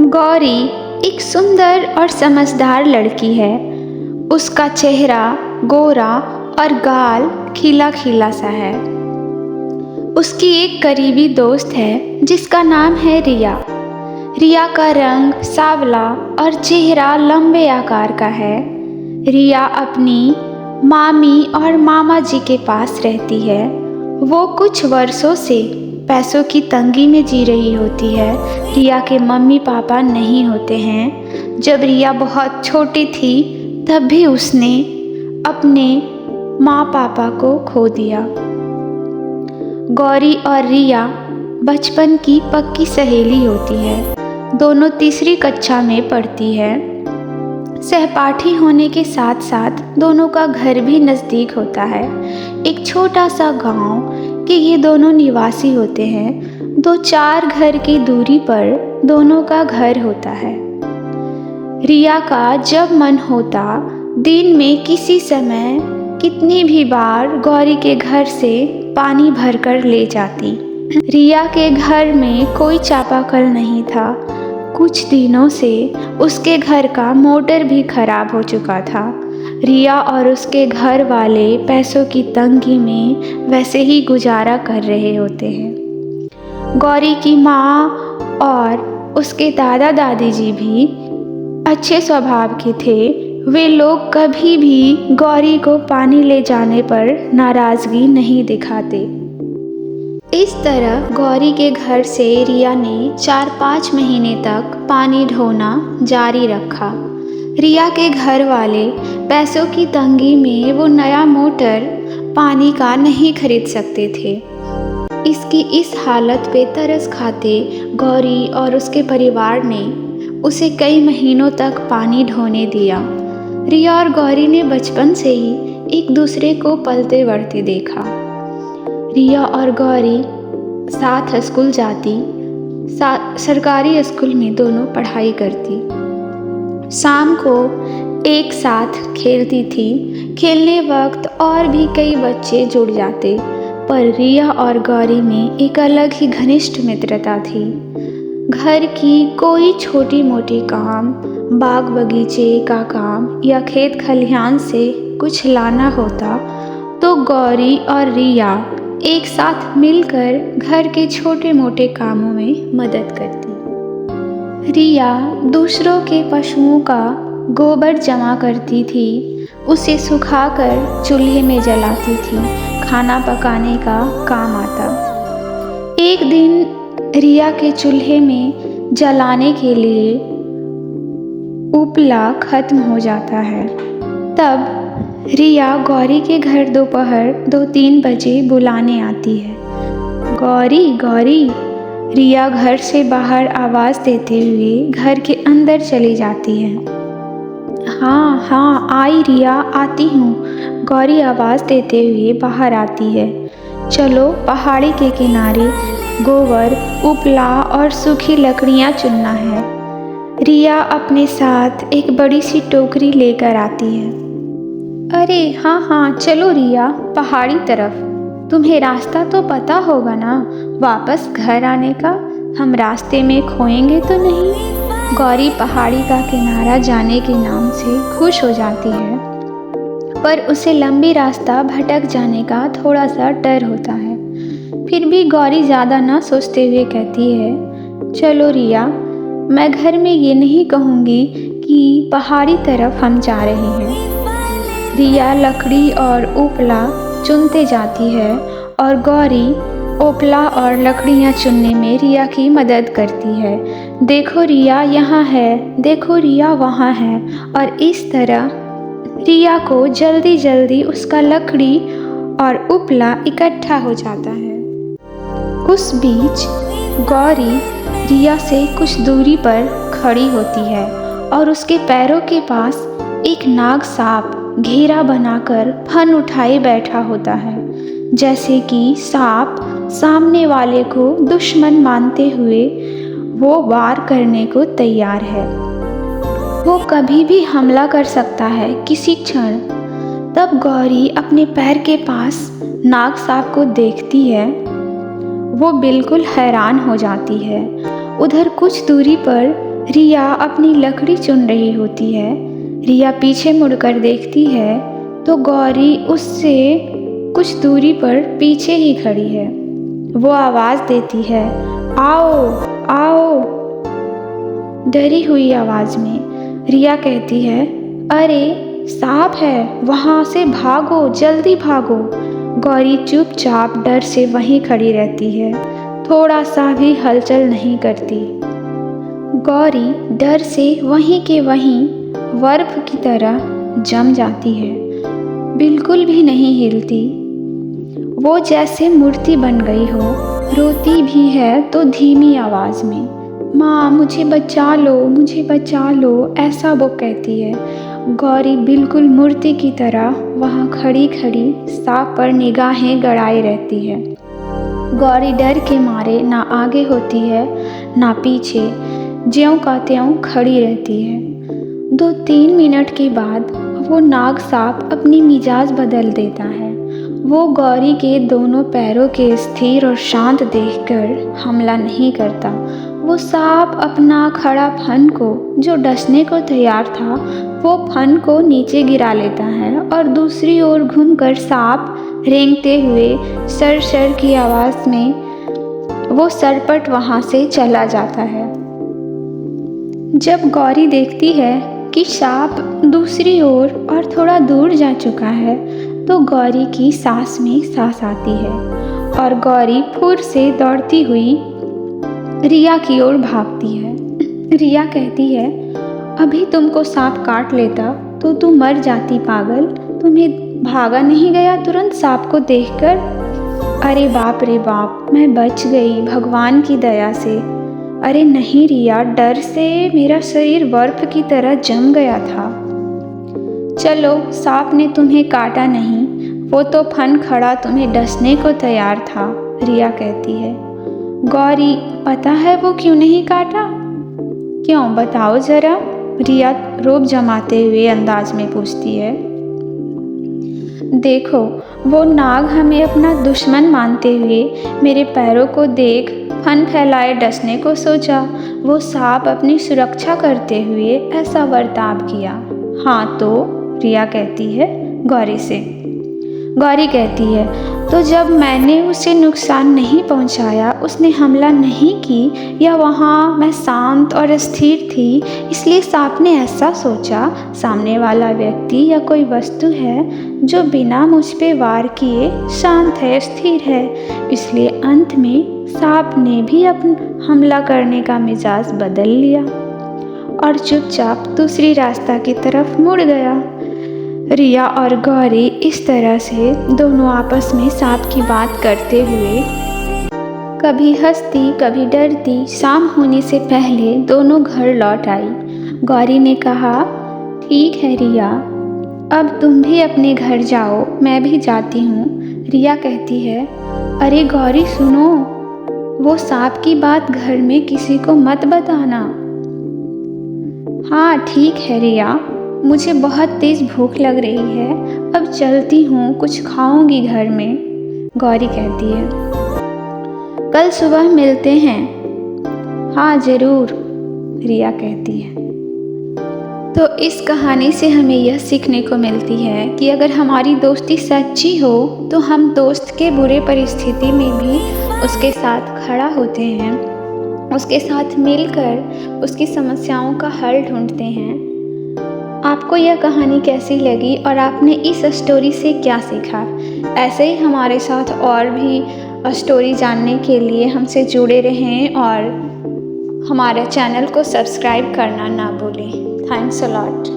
गौरी एक सुंदर और समझदार लड़की है। उसका चेहरा गोरा और गाल खिला खिला सा है। उसकी एक करीबी दोस्त है जिसका नाम है रिया। रिया का रंग सांवला और चेहरा लंबे आकार का है। रिया अपनी मामी और मामा जी के पास रहती है। वो कुछ वर्षों से पैसों की तंगी में जी रही होती है। रिया के मम्मी पापा नहीं होते हैं। जब रिया बहुत छोटी थी तब भी उसने अपने माँ पापा को खो दिया। गौरी और रिया बचपन की पक्की सहेली होती है। दोनों तीसरी कक्षा में पढ़ती है। सहपाठी होने के साथ साथ दोनों का घर भी नज़दीक होता है। एक छोटा सा गांव के ये दोनों निवासी होते हैं। 2-4 घर की दूरी पर दोनों का घर होता है। रिया का जब मन होता दिन में किसी समय कितनी भी बार गौरी के घर से पानी भरकर ले जाती। रिया के घर में कोई चापाकल नहीं था। कुछ दिनों से उसके घर का मोटर भी खराब हो चुका था। रिया और उसके घर वाले पैसों की तंगी में वैसे ही गुजारा कर रहे होते हैं। गौरी की माँ और उसके दादा दादी जी भी अच्छे स्वभाव के थे। वे लोग कभी भी गौरी को पानी ले जाने पर नाराज़गी नहीं दिखाते। इस तरह गौरी के घर से रिया ने 4-5 महीने तक पानी ढोना जारी रखा। रिया के घर वाले पैसों की तंगी में वो नया मोटर पानी का नहीं खरीद सकते थे। इसकी इस हालत पे तरस खाते गौरी और उसके परिवार ने उसे कई महीनों तक पानी ढोने दिया। रिया और गौरी ने बचपन से ही एक दूसरे को पलते बढ़ते देखा। रिया और गौरी साथ स्कूल जाती। सरकारी स्कूल में दोनों पढ़ाई करती। शाम को एक साथ खेलती थी। खेलने वक्त और भी कई बच्चे जुड़ जाते, पर रिया और गौरी में एक अलग ही घनिष्ठ मित्रता थी। घर की कोई छोटी मोटी काम, बाग बगीचे का काम या खेत खलिहान से कुछ लाना होता तो गौरी और रिया एक साथ मिलकर घर के छोटे मोटे कामों में मदद करती। रिया दूसरों के पशुओं का गोबर जमा करती थी। उसे सुखाकर चूल्हे में जलाती थी। खाना पकाने का काम आता। एक दिन रिया के चूल्हे में जलाने के लिए उपला खत्म हो जाता है। तब रिया गौरी के घर दोपहर 2-3 बजे बुलाने आती है। गौरी गौरी। रिया घर से बाहर आवाज़ देते हुए घर के अंदर चली जाती है। हाँ हाँ आई रिया, आती हूँ। गौरी आवाज़ देते हुए बाहर आती है। चलो पहाड़ी के किनारे गोबर, उपला और सूखी लकड़ियाँ चुनना है। रिया अपने साथ एक बड़ी सी टोकरी लेकर आती है। अरे हाँ हाँ चलो रिया, पहाड़ी तरफ। तुम्हें रास्ता तो पता होगा ना वापस घर आने का? हम रास्ते में खोएंगे तो नहीं? गौरी पहाड़ी का किनारा जाने के नाम से खुश हो जाती है, पर उसे लंबी रास्ता भटक जाने का थोड़ा सा डर होता है। फिर भी गौरी ज़्यादा ना सोचते हुए कहती है, चलो रिया, मैं घर में ये नहीं कहूँगी कि पहाड़ी तरफ हम जा रहे हैं। रिया लकड़ी और उपला चुनते जाती है और गौरी उपला और लकड़ियाँ चुनने में रिया की मदद करती है। देखो रिया यहाँ है, देखो रिया वहाँ है, और इस तरह रिया को जल्दी जल्दी उसका लकड़ी और उपला इकट्ठा हो जाता है। उस बीच गौरी रिया से कुछ दूरी पर खड़ी होती है और उसके पैरों के पास एक नाग सांप घेरा बनाकर फन उठाए बैठा होता है, जैसे कि सांप सामने वाले को दुश्मन मानते हुए वो वार करने को तैयार है। वो कभी भी हमला कर सकता है किसी क्षण। तब गौरी अपने पैर के पास नाग सांप को देखती है। वो बिल्कुल हैरान हो जाती है। उधर कुछ दूरी पर रिया अपनी लकड़ी चुन रही होती है। रिया पीछे मुड़कर देखती है तो गौरी उससे कुछ दूरी पर पीछे ही खड़ी है। वो आवाज़ देती है, आओ आओ। डरी हुई आवाज़ में रिया कहती है, अरे सांप है, वहाँ से भागो, जल्दी भागो। गौरी चुपचाप डर से वहीं खड़ी रहती है, थोड़ा सा भी हलचल नहीं करती। गौरी डर से वहीं के वहीं बर्फ की तरह जम जाती है, बिल्कुल भी नहीं हिलती। वो जैसे मूर्ति बन गई हो, रोती भी है तो धीमी आवाज़ में, माँ मुझे बचा लो, मुझे बचा लो, ऐसा वो कहती है। गौरी बिल्कुल मूर्ति की तरह वहाँ खड़ी खड़ी सांप पर निगाहें गड़ाए रहती है। गौरी डर के मारे ना आगे होती है ना पीछे, ज्यों का त्यों खड़ी रहती है। 2-3 मिनट के बाद वो नाग सांप अपनी मिजाज बदल देता है। वो गौरी के दोनों पैरों के स्थिर और शांत देखकर हमला नहीं करता। वो सांप अपना खड़ा फन को, जो डसने को तैयार था, वो फन को नीचे गिरा लेता है और दूसरी ओर घूमकर सांप रेंगते हुए सर सर की आवाज़ में वो सरपट वहाँ से चला जाता है। जब गौरी देखती है कि सांप दूसरी ओर और थोड़ा दूर जा चुका है तो गौरी की सांस में सांस आती है और गौरी फुर से दौड़ती हुई रिया की ओर भागती है। रिया कहती है, अभी तुमको सांप काट लेता तो तुम मर जाती पागल, तुम्हें भागा नहीं गया तुरंत सांप को देखकर? अरे बाप रे बाप, मैं बच गई भगवान की दया से। अरे नहीं रिया, डर से मेरा शरीर बर्फ की तरह जम गया था। चलो, सांप ने तुम्हें काटा नहीं, वो तो फन खड़ा तुम्हें डसने को तैयार था, रिया कहती है। गौरी, पता है वो क्यों नहीं काटा? क्यों, बताओ ज़रा, रिया रोब जमाते हुए अंदाज में पूछती है। देखो, वो नाग हमें अपना दुश्मन मानते हुए मेरे पैरों को देख फन फैलाए डसने को सोचा। वो सांप अपनी सुरक्षा करते हुए ऐसा बर्ताव किया। हाँ तो, रिया कहती है गौरी से। गौरी कहती है, तो जब मैंने उसे नुकसान नहीं पहुंचाया, उसने हमला नहीं की, या वहाँ मैं शांत और स्थिर थी, इसलिए सांप ने ऐसा सोचा सामने वाला व्यक्ति या कोई वस्तु है जो बिना मुझ पे वार किए शांत है, स्थिर है, इसलिए अंत में सांप ने भी अपना हमला करने का मिजाज बदल लिया और चुपचाप दूसरी रास्ता की तरफ मुड़ गया। रिया और गौरी इस तरह से दोनों आपस में सांप की बात करते हुए कभी हंसती कभी डरती शाम होने से पहले दोनों घर लौट आई। गौरी ने कहा, ठीक है रिया, अब तुम भी अपने घर जाओ, मैं भी जाती हूँ। रिया कहती है, अरे गौरी सुनो, वो सांप की बात घर में किसी को मत बताना। हाँ ठीक है रिया, मुझे बहुत तेज़ भूख लग रही है, अब चलती हूँ, कुछ खाऊंगी घर में, गौरी कहती है। कल सुबह मिलते हैं। हाँ ज़रूर, रिया कहती है। तो इस कहानी से हमें यह सीखने को मिलती है कि अगर हमारी दोस्ती सच्ची हो तो हम दोस्त के बुरे परिस्थिति में भी उसके साथ खड़ा होते हैं, उसके साथ मिलकर उसकी समस्याओं का हल ढूंढते हैं। आपको यह कहानी कैसी लगी और आपने इस स्टोरी से क्या सीखा? ऐसे ही हमारे साथ और भी स्टोरी जानने के लिए हमसे जुड़े रहें और हमारे चैनल को सब्सक्राइब करना ना भूलें। Thanks a lot.